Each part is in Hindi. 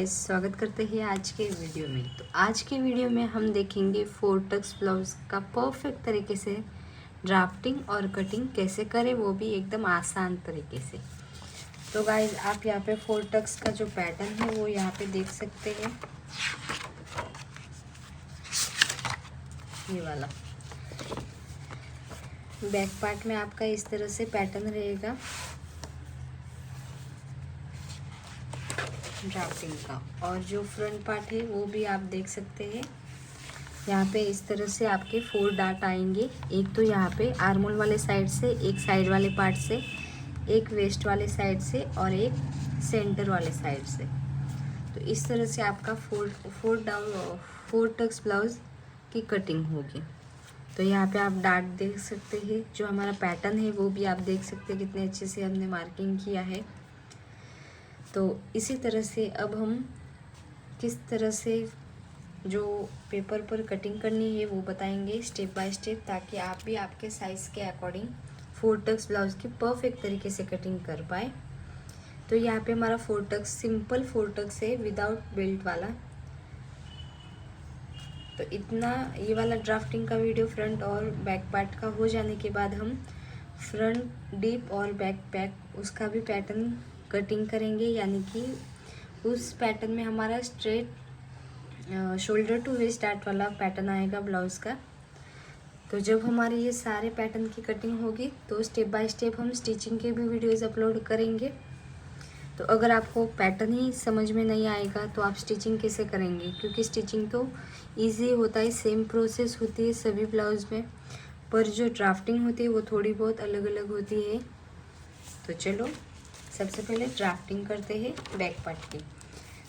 गाइस, स्वागत करते हैं आज के वीडियो में। तो आज के वीडियो में हम देखेंगे फोर टक्स ब्लाउज का परफेक्ट तरीके से ड्राफ्टिंग और कटिंग कैसे करें, वो भी एकदम आसान तरीके से। तो गाइस, आप यहाँ पे फोर टक्स का जो पैटर्न है वो यहाँ पे देख सकते हैं, ये वाला। बैक पार्ट में आपका इस तरह से पैटर्न रहेगा ड्राफ्टिंग का, और जो फ्रंट पार्ट है वो भी आप देख सकते हैं। यहाँ पे इस तरह से आपके 4 डार्ट आएंगे, एक तो यहाँ पे आर्मोल वाले साइड से, एक साइड वाले पार्ट से, एक वेस्ट वाले साइड से और एक सेंटर वाले साइड से। तो इस तरह से आपका फोर टक्स ब्लाउज की कटिंग होगी। तो यहाँ पे आप डार्ट देख सकते हैं, जो हमारा पैटर्न है वो भी आप देख सकते हैं कितने अच्छे से हमने मार्किंग किया है। तो इसी तरह से अब हम किस तरह से जो पेपर पर कटिंग करनी है वो बताएंगे स्टेप बाय स्टेप, ताकि आप भी आपके साइज़ के अकॉर्डिंग फोर टक्स ब्लाउज की परफेक्ट तरीके से कटिंग कर पाए। तो यहाँ पे हमारा four tucks simple four tucks है विदाउट बेल्ट वाला। तो इतना ये वाला ड्राफ्टिंग का वीडियो फ्रंट और बैक पार्ट का हो जाने के बाद हम फ्रंट डीप और बैक पैक उसका भी पैटर्न कटिंग करेंगे, यानी कि उस पैटर्न में हमारा straight shoulder to waist dart वाला पैटर्न आएगा ब्लाउज़ का। तो जब हमारे ये सारे पैटर्न की कटिंग होगी तो स्टेप बाय स्टेप हम स्टिचिंग के भी वीडियोज़ अपलोड करेंगे। तो अगर आपको पैटर्न ही समझ में नहीं आएगा तो आप स्टिचिंग कैसे करेंगे, क्योंकि स्टिचिंग तो ईजी होता है, सेम प्रोसेस होती है सभी ब्लाउज़ में, पर जो ड्राफ्टिंग होती है वो थोड़ी बहुत अलग अलग होती है। तो चलो सबसे पहले ड्राफ्टिंग करते हैं बैक पार्ट की।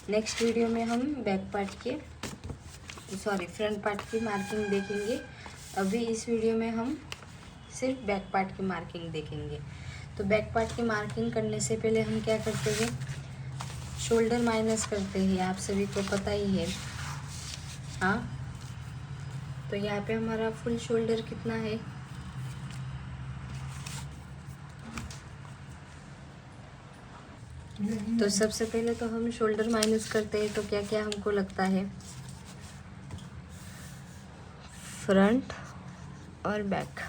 नेक्स्ट वीडियो में हम फ्रंट पार्ट की मार्किंग देखेंगे। अभी इस वीडियो में हम सिर्फ बैक पार्ट की मार्किंग देखेंगे। तो बैक पार्ट की मार्किंग करने से पहले हम क्या करते हैं, शोल्डर माइनस करते हैं, आप सभी को पता ही है। हाँ, तो यहाँ पे हमारा फुल शोल्डर कितना है, तो सबसे पहले तो हम शोल्डर माइनस करते हैं। तो क्या क्या हमको लगता है, फ्रंट और बैक।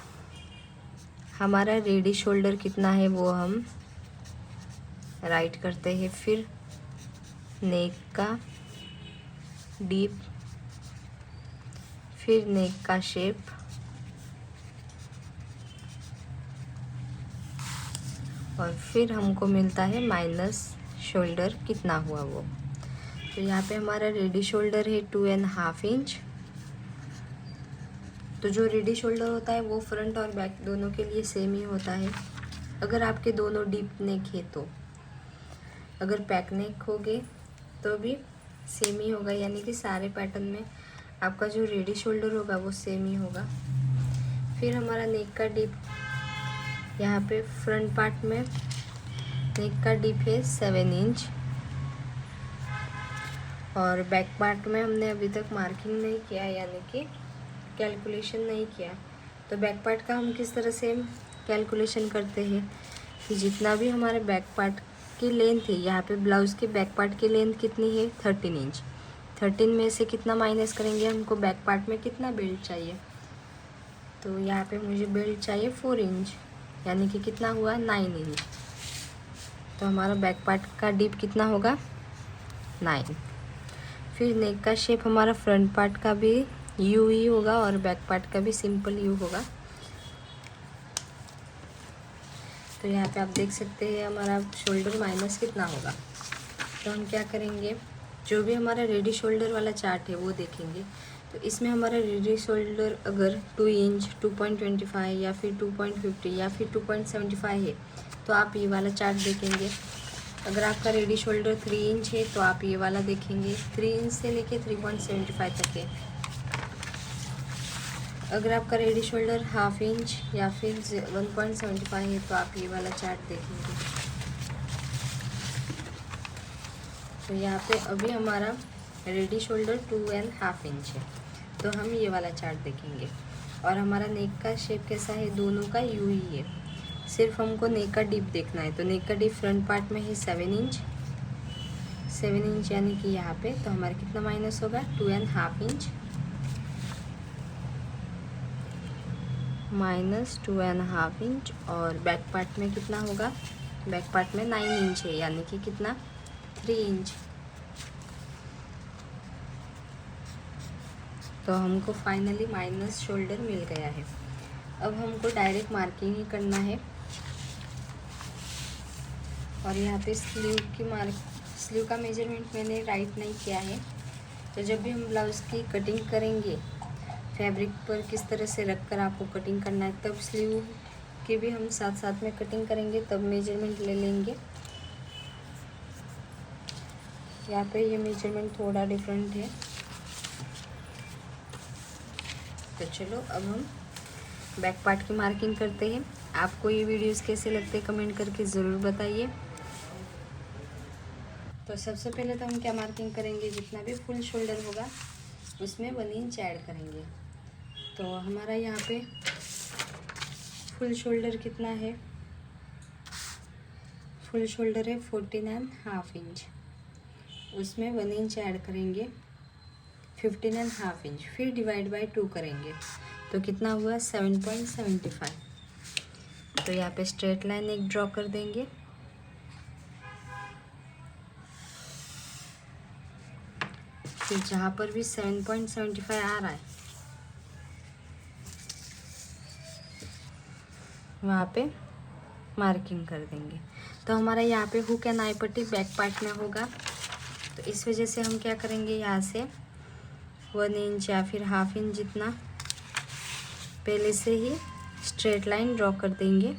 हमारा रेडी शोल्डर कितना है वो हम राइट करते हैं, फिर नेक का डीप, फिर नेक का शेप, और फिर हमको मिलता है माइनस शोल्डर कितना हुआ वो। तो यहाँ पे हमारा रेडी शोल्डर है 2.5 इंच। तो जो रेडी शोल्डर होता है वो फ्रंट और बैक दोनों के लिए सेम ही होता है, अगर आपके दोनों डीप नेक है तो। अगर पैक नेक होगे तो भी सेम ही होगा, यानी कि सारे पैटर्न में आपका जो रेडी शोल्डर होगा वो सेम ही होगा। फिर हमारा नेक का डीप, यहाँ पे फ्रंट पार्ट में नेक का डीप है 7 इंच, और बैक पार्ट में हमने अभी तक मार्किंग नहीं किया, यानी कि कैलकुलेशन नहीं किया। तो बैक पार्ट का हम किस तरह से कैलकुलेशन करते हैं कि जितना भी हमारे बैक पार्ट की लेंथ है, यहाँ पे ब्लाउज़ के बैक पार्ट की लेंथ कितनी है 13 इंच। 13 में से कितना माइनस करेंगे, हमको बैक पार्ट में कितना बेल्ट चाहिए। तो यहाँ पे मुझे बेल्ट चाहिए 4 इंच, यानी कि कितना हुआ 9 इंच। तो हमारा बैक पार्ट का डीप कितना होगा 9। फिर नेक का शेप हमारा फ्रंट पार्ट का भी यू ही होगा और बैक पार्ट का भी सिंपल यू होगा। तो यहाँ पे आप देख सकते हैं हमारा शोल्डर माइनस कितना होगा। तो हम क्या करेंगे, जो भी हमारा रेडी शोल्डर वाला चार्ट है वो देखेंगे। तो इसमें हमारा रेडी शोल्डर अगर 2 इंच, 2.25 या फिर 2.50 या फिर 2.75 है तो आप ये वाला चार्ट देखेंगे। अगर आपका रेडी शोल्डर 3 इंच है तो आप ये वाला देखेंगे, 3 इंच से लेके 3.75 तक है। अगर आपका रेडी शोल्डर हाफ इंच या फिर 1.75 है तो आप ये वाला चार्ट देखेंगे। तो यहाँ पे अभी हमारा रेडी शोल्डर 2.5 इंच है, तो हम ये वाला चार्ट देखेंगे। और हमारा नेक का शेप कैसा है, दोनों का यू ही है, सिर्फ हमको नेक का डीप देखना है। तो नेक का डीप फ्रंट पार्ट में है 7 इंच, 7 इंच यानी कि यहाँ पे, तो हमारा कितना माइनस होगा 2.5 इंच, माइनस 2.5 इंच। और बैक पार्ट में कितना होगा, बैक पार्ट में 9 इंच है यानी कि कितना 3 इंच। तो हमको फाइनली माइनस शोल्डर मिल गया है। अब हमको डायरेक्ट मार्किंग ही करना है। और यहाँ पे स्लीव का मेजरमेंट मैंने राइट नहीं किया है। तो जब भी हम ब्लाउज़ की कटिंग करेंगे, फैब्रिक पर किस तरह से रख कर आपको कटिंग करना है, तब स्लीव की भी हम साथ साथ में कटिंग करेंगे, तब मेजरमेंट ले लेंगे। यहाँ पे ये मेजरमेंट थोड़ा डिफरेंट है। तो चलो अब हम बैक पार्ट की मार्किंग करते हैं। आपको ये वीडियोस कैसे लगते हैं कमेंट करके ज़रूर बताइए। तो सबसे पहले तो हम क्या मार्किंग करेंगे, जितना भी फुल शोल्डर होगा उसमें 1 इंच ऐड करेंगे। तो हमारा यहाँ पे फुल शोल्डर कितना है, फुल शोल्डर है 14.5 इंच, उसमें 1 इंच ऐड करेंगे 15.5 इंच, फिर डिवाइड बाय 2 करेंगे तो कितना हुआ 7.75। तो यहाँ पे स्ट्रेट लाइन एक ड्रॉ कर देंगे। फिर जहाँ पर भी 7.75 आ रहा है वहाँ पे मार्किंग कर देंगे। तो हमारा यहाँ पे हुक एंड आई पट्टी बैक पार्ट में होगा, तो इस वजह से हम क्या करेंगे, यहाँ से 1 इंच या फिर हाफ इंच जितना पहले से ही स्ट्रेट लाइन ड्रॉ कर देंगे।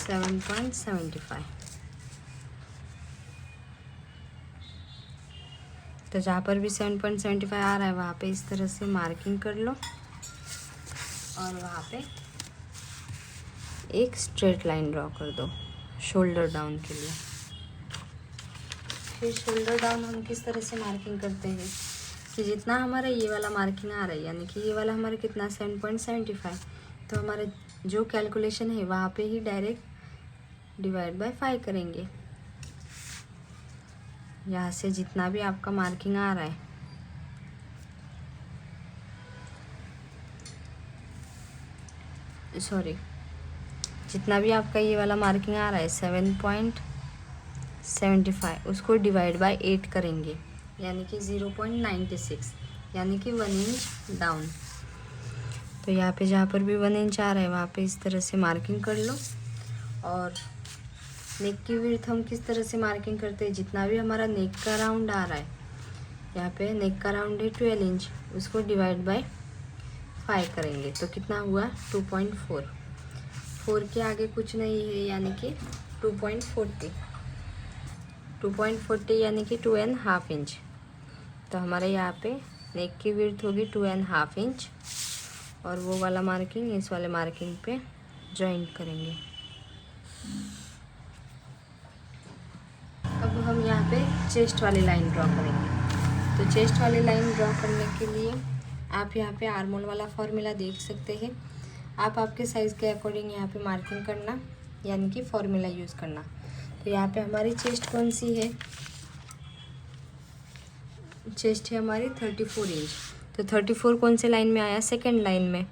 $7.75। तो जहाँ पर भी 7.75 आ रहा है वहाँ पे इस तरह से मार्किंग कर लो और वहाँ पे एक स्ट्रेट लाइन ड्रॉ कर दो शोल्डर डाउन के लिए। फिर शोल्डर डाउन हम किस तरह से मार्किंग करते हैं कि जितना हमारा ये वाला मार्किंग आ रहा है, यानी कि ये वाला हमारा कितना 7.75, तो हमारा जो कैलकुलेशन है वहाँ पे ही डायरेक्ट डिवाइड बाय 5 करेंगे। यहाँ से जितना भी आपका मार्किंग आ रहा है, सॉरी, जितना भी आपका ये वाला मार्किंग आ रहा है 7.75, उसको डिवाइड बाय 8 करेंगे यानी कि 0.96, यानी कि 1 इंच डाउन। तो यहाँ पे जहाँ पर भी 1 इंच आ रहा है वहाँ पे इस तरह से मार्किंग कर लो। और नेक की विड्थ हम किस तरह से मार्किंग करते हैं, जितना भी हमारा नेक का राउंड आ रहा है, यहाँ पे नेक का राउंड है 12 इंच, उसको डिवाइड बाय 5 करेंगे तो कितना हुआ 2.4। 4 के आगे कुछ नहीं है यानी कि 2.40 यानी कि 2.5 इंच। तो हमारे यहाँ पे नेक की विड्थ होगी 2.5 इंच और वो वाला मार्किंग इस वाले मार्किंग पे जॉइंट करेंगे। अब हम यहाँ पे चेस्ट वाली लाइन ड्रॉ करेंगे। तो चेस्ट वाली लाइन ड्रॉ करने के लिए आप यहाँ पे आर्मोल वाला फॉर्मूला देख सकते हैं। आप आपके साइज़ के अकॉर्डिंग यहाँ पे मार्किंग करना, यानी कि फॉर्मूला यूज़ करना। तो यहाँ पे हमारी चेस्ट कौन सी है, चेस्ट है हमारी 34 इंच। तो 34 कौन से लाइन में आया, सेकेंड लाइन में,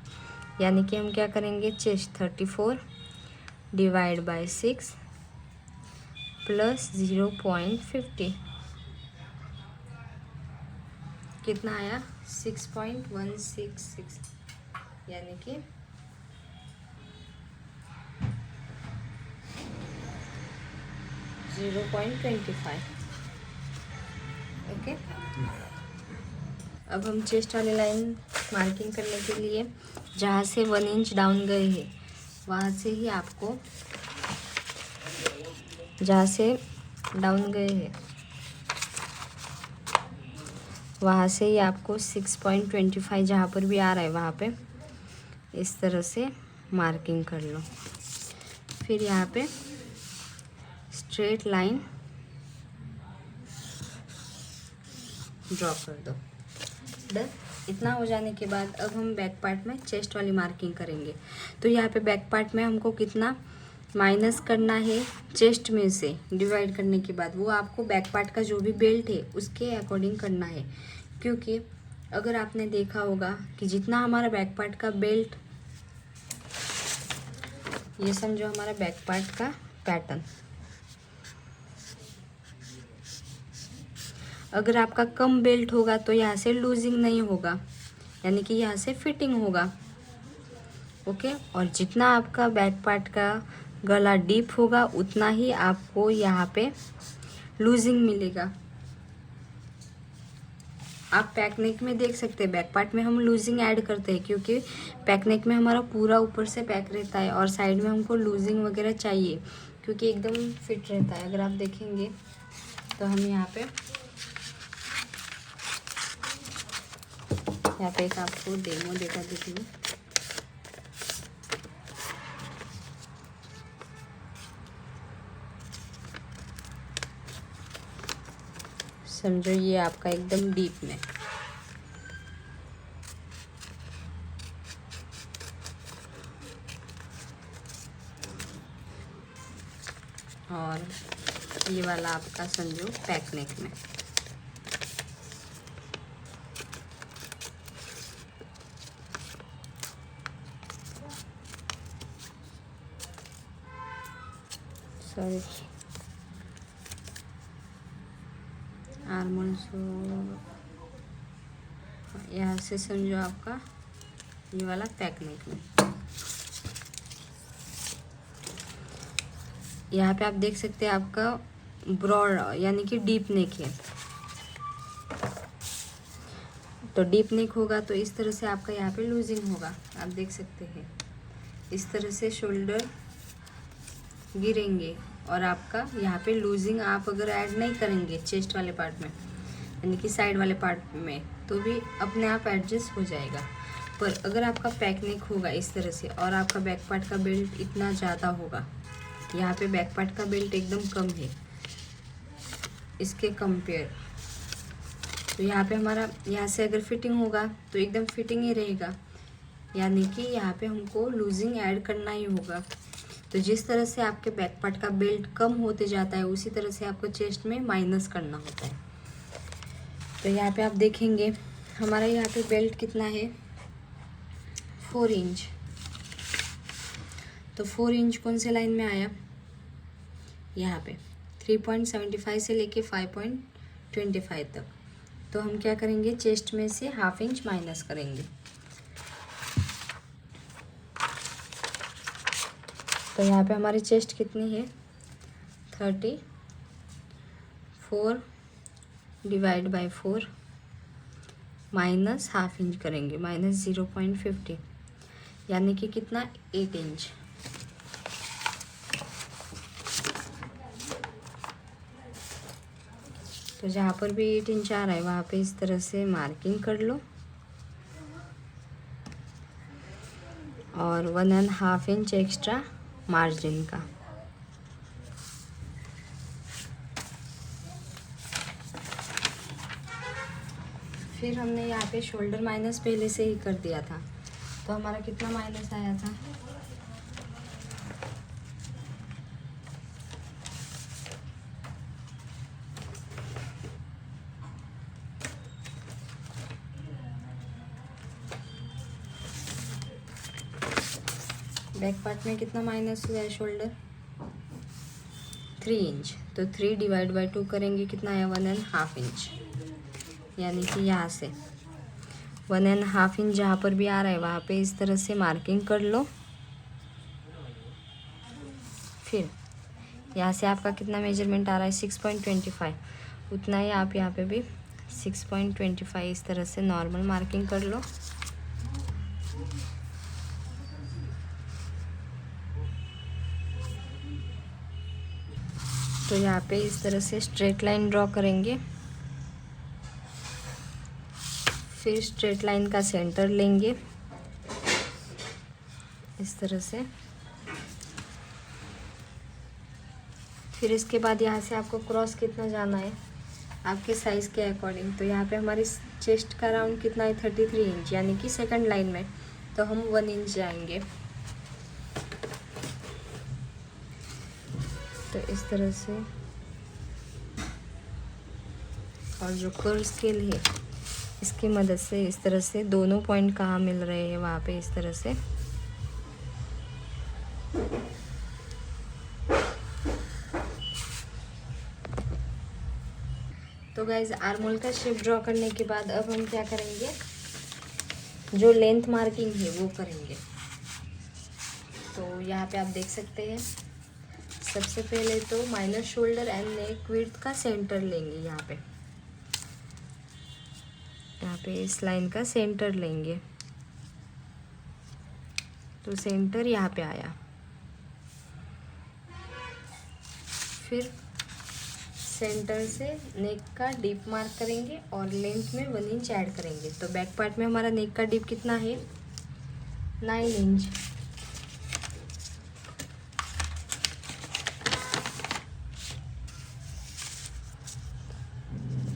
यानी कि हम क्या करेंगे, चेस्ट 34 डिवाइड बाय 6 प्लस 0.50 कितना आया 6.166, यानी कि 0.25। ओके। अब हम चेस्ट वाली लाइन मार्किंग करने के लिए जहाँ से 1 इंच डाउन गए हैं वहाँ से ही आपको, जहाँ से डाउन गए हैं वहाँ से ही आपको 6.25 जहाँ पर भी आ रहा है वहाँ पे इस तरह से मार्किंग कर लो। फिर यहाँ पे स्ट्रेट लाइन ड्रॉ कर दो। डन। इतना हो जाने के बाद अब हम बैक पार्ट में चेस्ट वाली मार्किंग करेंगे। तो यहाँ पे बैक पार्ट में हमको कितना माइनस करना है चेस्ट में से डिवाइड करने के बाद, वो आपको बैक पार्ट का जो भी बेल्ट है उसके अकॉर्डिंग करना है। क्योंकि अगर आपने देखा होगा कि जितना हमारा बैक पार्ट का बेल्ट, ये समझो हमारा बैक पार्ट का पैटर्न, अगर आपका कम बेल्ट होगा तो यहाँ से लूजिंग नहीं होगा, यानी कि यहाँ से फिटिंग होगा। ओके। और जितना आपका बैक पार्ट का गला डीप होगा उतना ही आपको यहाँ पे लूजिंग मिलेगा। आप पैक नेक में देख सकते हैं, बैक पार्ट में हम लूजिंग ऐड करते हैं क्योंकि पैक नेक में हमारा पूरा ऊपर से पैक रहता है और साइड में हमको लूजिंग वगैरह चाहिए क्योंकि एकदम फिट रहता है। अगर आप देखेंगे तो हम यहाँ पे एक आपको डेमो दिखा देती हूँ। समझो ये आपका एकदम डीप में, और ये वाला आपका समझो पैक नेक में। सॉरी, आर्मल सो यहाँ से समझो आपका ये वाला पैक नेक में। यहाँ पे आप देख सकते हैं आपका ब्रॉड यानी कि डीप नेक है। तो डीप नेक होगा तो इस तरह से आपका यहाँ पे लूजिंग होगा, आप देख सकते हैं। इस तरह से शोल्डर गिरेंगे और आपका यहाँ पे लूजिंग आप अगर ऐड नहीं करेंगे चेस्ट वाले पार्ट में यानी कि साइड वाले पार्ट में तो भी अपने आप एडजस्ट हो जाएगा। पर अगर आपका पैक नेक होगा इस तरह से और आपका बैक पार्ट का बेल्ट इतना ज़्यादा होगा, यहाँ पे बैक पार्ट का बेल्ट एकदम कम है इसके कंपेयर, तो यहाँ पे हमारा यहाँ से अगर फिटिंग होगा तो एकदम फिटिंग ही रहेगा, यानी कि यहाँ पे हमको लूजिंग ऐड करना ही होगा। तो जिस तरह से आपके बैक पार्ट का बेल्ट कम होते जाता है उसी तरह से आपको चेस्ट में माइनस करना होता है। तो यहाँ पे आप देखेंगे हमारा यहाँ पे बेल्ट कितना है 4 इंच। तो 4 इंच कौन से लाइन में आया, यहाँ पे 3.75 से लेके 5.25 तक। तो हम क्या करेंगे चेस्ट में से ½ इंच माइनस करेंगे। तो यहाँ पे हमारी चेस्ट कितनी है 34 डिवाइड बाय 4 माइनस ½ इंच करेंगे, माइनस 0.50 यानी कि कितना 8 इंच। तो जहाँ पर भी 8 इंच आ रहा है वहाँ पे इस तरह से मार्किंग कर लो और 1½ इंच एक्स्ट्रा मार्जिन का। फिर हमने यहाँ पे शोल्डर माइनस पहले से ही कर दिया था, तो हमारा कितना माइनस आया था बैक पार्ट में कितना माइनस हुआ है शोल्डर 3 इंच। तो 3 डिवाइड बाय 2 करेंगे कितना आया 1½ इंच, यानी कि यहाँ से 1½ इंच जहाँ पर भी आ रहा है वहाँ पे इस तरह से मार्किंग कर लो। फिर यहाँ से आपका कितना मेजरमेंट आ रहा है 6.25, उतना ही आप यहाँ पे भी 6.25 इस तरह से नॉर्मल मार्किंग कर लो। तो यहाँ पे इस तरह से स्ट्रेट लाइन ड्रॉ करेंगे। फिर स्ट्रेट लाइन का सेंटर लेंगे इस तरह से। फिर इसके बाद यहाँ से आपको क्रॉस कितना जाना है आपके साइज़ के अकॉर्डिंग। तो यहाँ पे हमारी चेस्ट का राउंड कितना है 33 इंच, यानी कि सेकंड लाइन में तो हम 1 इंच जाएंगे। तो इस तरह से, और जो कर्व स्केल है इसकी मदद से इस तरह से दोनों पॉइंट कहाँ मिल रहे हैं वहाँ पे इस तरह से तो गाइज आर्मोल का शेप ड्रॉ करने के बाद अब हम क्या करेंगे, जो लेंथ मार्किंग है वो करेंगे। तो यहाँ पे आप देख सकते हैं, सबसे पहले तो minor shoulder and neck width का सेंटर लेंगे। यहाँ पे इस लाइन का सेंटर लेंगे। तो सेंटर यहाँ पे आया। फिर सेंटर से नेक का डीप मार्क करेंगे और लेंथ में 1 इंच ऐड करेंगे। तो बैक पार्ट में हमारा नेक का डीप कितना है 9 इंच।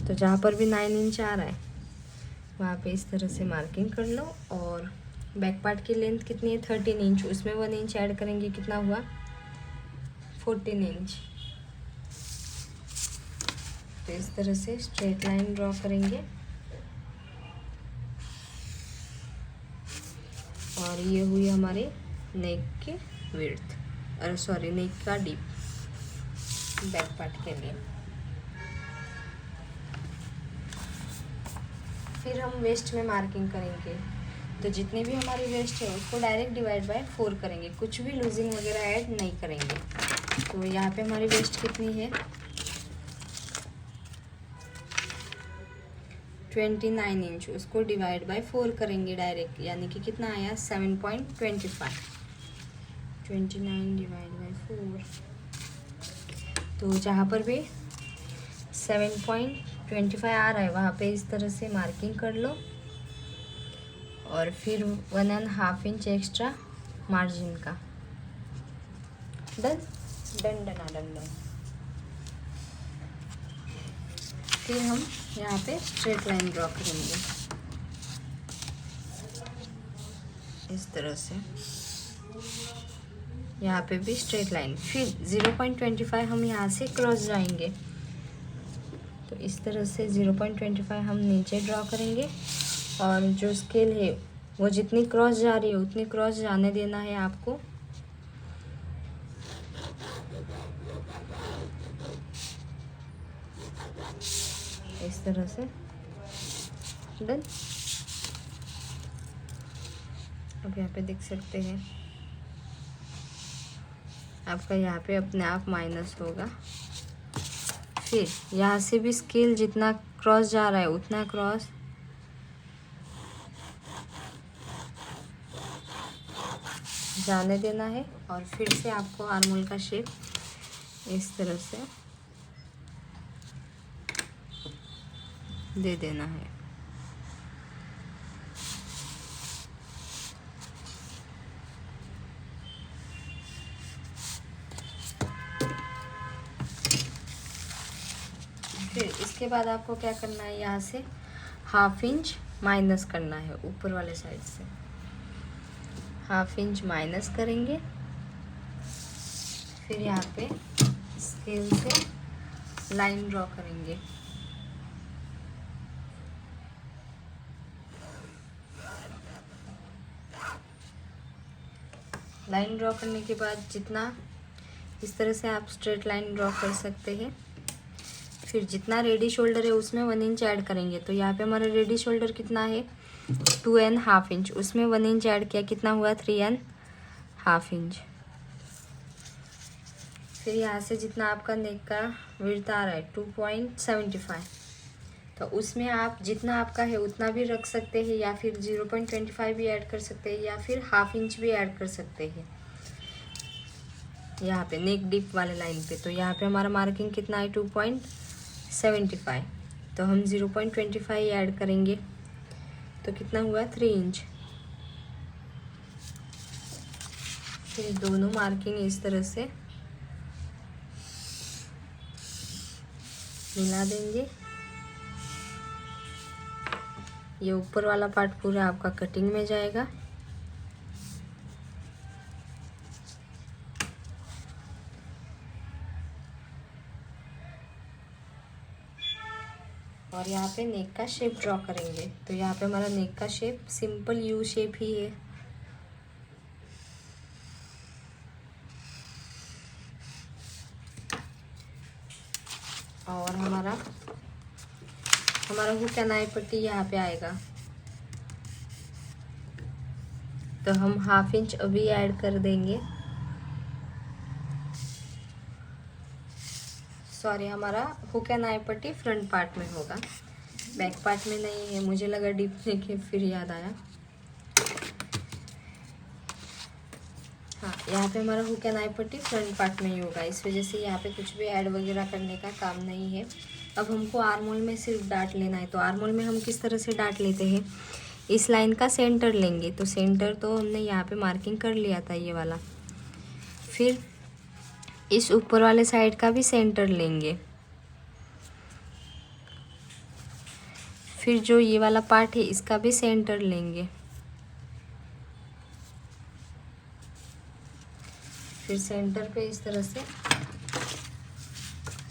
तो जहाँ पर भी 9 इंच आ रहा है वहाँ पे इस तरह से मार्किंग कर लो। और बैक पार्ट की लेंथ कितनी है 13 इंच, उसमें 1 इंच ऐड करेंगे, कितना हुआ 14 इंच। तो इस तरह से स्ट्रेट लाइन ड्रॉ करेंगे और ये हुई हमारे नेक की विड्थ, अरे सॉरी नेक का डीप बैक पार्ट के लिए। फिर हम वेस्ट में मार्किंग करेंगे। तो जितने भी हमारी वेस्ट है उसको डायरेक्ट डिवाइड बाय 4 करेंगे, कुछ भी लूजिंग वगैरह ऐड नहीं करेंगे। तो यहाँ पे हमारी वेस्ट कितनी है 29 इंच, उसको डिवाइड बाय 4 करेंगे डायरेक्ट, यानी कि कितना आया 7.25। 29 डिवाइड बाय 4, तो जहाँ पर भी 7.25 आ रहा है वहाँ पे इस तरह से मार्किंग कर लो। और फिर 1.5 इंच एक्स्ट्रा मार्जिन का। Done done done done done. फिर हम यहाँ पे स्ट्रेट लाइन ड्रॉ करेंगे इस तरह से, यहाँ पे भी स्ट्रेट लाइन। फिर 0.25 हम यहाँ से क्रॉस जाएंगे। तो इस तरह से 0.25 हम नीचे ड्रॉ करेंगे और जो स्केल है वो जितनी क्रॉस जा रही है उतनी क्रॉस जाने देना है आपको। इस तरह से डन। अब यहाँ पे देख सकते हैं आपका यहाँ पे अपने आप माइनस होगा। फिर यहाँ से भी स्केल जितना क्रॉस जा रहा है उतना क्रॉस जाने देना है और फिर से आपको आर्मोल का शेप इस तरह से दे देना है। फिर इसके बाद आपको क्या करना है, यहाँ से 1/2 इंच माइनस करना है ऊपर वाले साइड से। 1/2 इंच माइनस करेंगे। फिर यहाँ पे स्केल से लाइन ड्रॉ करेंगे। लाइन ड्रॉ करने के बाद जितना इस तरह से आप स्ट्रेट लाइन ड्रॉ कर सकते हैं। फिर जितना रेडी शोल्डर है उसमें 1 इंच ऐड करेंगे। तो यहाँ पे हमारा रेडी शोल्डर कितना है 2.5 इंच, उसमें 1 इंच ऐड किया, कितना हुआ 3.5 इंच। फिर यहाँ से जितना आपका नेक का विड्थ आ रहा है 2.75, तो उसमें आप जितना आपका है उतना भी रख सकते हैं या फिर 0.25 भी ऐड कर सकते हैं या फिर 1/2 इंच भी ऐड कर सकते हैं यहाँ पे नेक डीप वाले लाइन पे। तो यहाँ पे हमारा मार्किंग कितना है 2.75, तो हम 0.25 ऐड करेंगे तो कितना हुआ 3 इंच। फिर दोनों मार्किंग इस तरह से मिला देंगे। ये ऊपर वाला पार्ट पूरा आपका कटिंग में जाएगा। और यहाँ पे नेक का शेप ड्रॉ करेंगे। तो यहाँ पे हमारा नेक का शेप सिंपल यू शेप ही है। और हमारा हुक एंड आई पट्टी यहाँ पे आएगा। तो हम 1/2 इंच अभी ऐड कर देंगे। सॉरी, हमारा हुक एंड आई पट्टी फ्रंट पार्ट में होगा, बैक पार्ट में नहीं है। मुझे लगा डीप देखे, फिर याद आया। हाँ, यहाँ पे हमारा हुक एंड आई पट्टी फ्रंट पार्ट में ही होगा, इस वजह से यहाँ पे कुछ भी ऐड वगैरह करने का काम नहीं है। अब हमको आर्मोल में सिर्फ डाट लेना है। तो आर्मोल में हम किस तरह से डाट लेते हैं, इस लाइन का सेंटर लेंगे। तो सेंटर तो हमने यहाँ पे मार्किंग कर लिया था, ये वाला। फिर इस ऊपर वाले साइड का भी सेंटर लेंगे। फिर जो ये वाला पार्ट है इसका भी सेंटर लेंगे। फिर सेंटर पे इस तरह से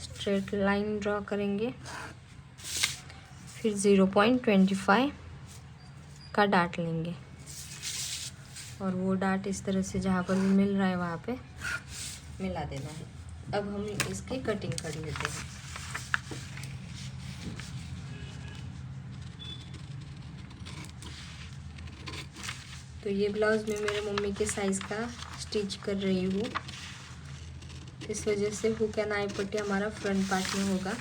स्ट्रेट लाइन ड्रॉ करेंगे। फिर 0.25 का डाट लेंगे और वो डाट इस तरह से जहाँ पर भी मिल रहा है वहाँ पे मिला देना है। अब हम इसकी कटिंग कर लेते हैं। तो ये ब्लाउज़ मैं मेरे मम्मी के साइज़ का स्टिच कर रही हूँ, इस वजह से हुक एंड आई पट्टी हमारा फ्रंट पार्ट में होगा।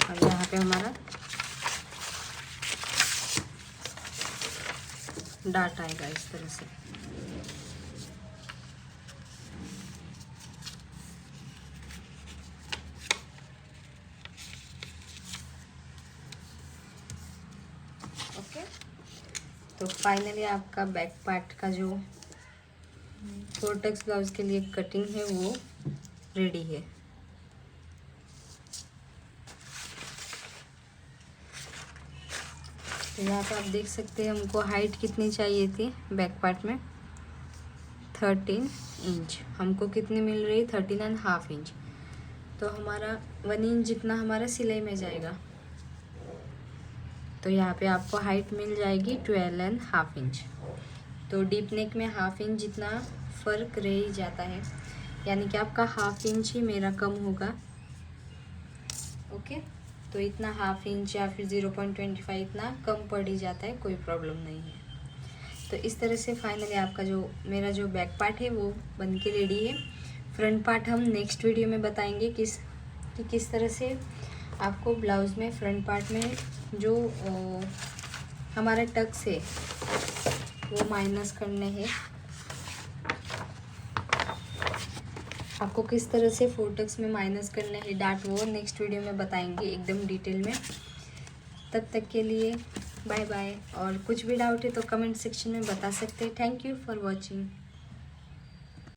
और यहाँ पे हमारा डाट आएगा इस तरह से। ओके, तो फाइनली आपका बैक पार्ट का जो 4 टक्स ब्लाउज के लिए कटिंग है वो रेडी है। तो यहाँ पे आप देख सकते हैं हमको हाइट कितनी चाहिए थी बैक पार्ट में, 13 इंच। हमको कितनी मिल रही, 13.5 इंच। तो हमारा 1 इंच जितना हमारा सिलाई में जाएगा। तो यहाँ पे आपको हाइट मिल जाएगी 12.5 इंच। तो डीप नेक में 1/2 इंच जितना फ़र्क रह ही जाता है, यानी कि आपका 1/2 इंच ही मेरा कम होगा। ओके, तो इतना 1/2 इंच या फिर 0.25 इतना कम पड़ ही जाता है, कोई प्रॉब्लम नहीं है। तो इस तरह से फाइनली आपका जो मेरा जो बैक पार्ट है वो बन के रेडी है। फ्रंट पार्ट हम नेक्स्ट वीडियो में बताएंगे किस तरह से आपको ब्लाउज़ में फ्रंट पार्ट में जो हमारा टक्स है वो माइनस करने हैं। आपको किस तरह से 4 टक्स में माइनस करने हैं डाट, वो नेक्स्ट वीडियो में बताएंगे एकदम डिटेल में। तब तक के लिए बाय बाय। और कुछ भी डाउट है तो कमेंट सेक्शन में बता सकते हैं। Thank you for watching.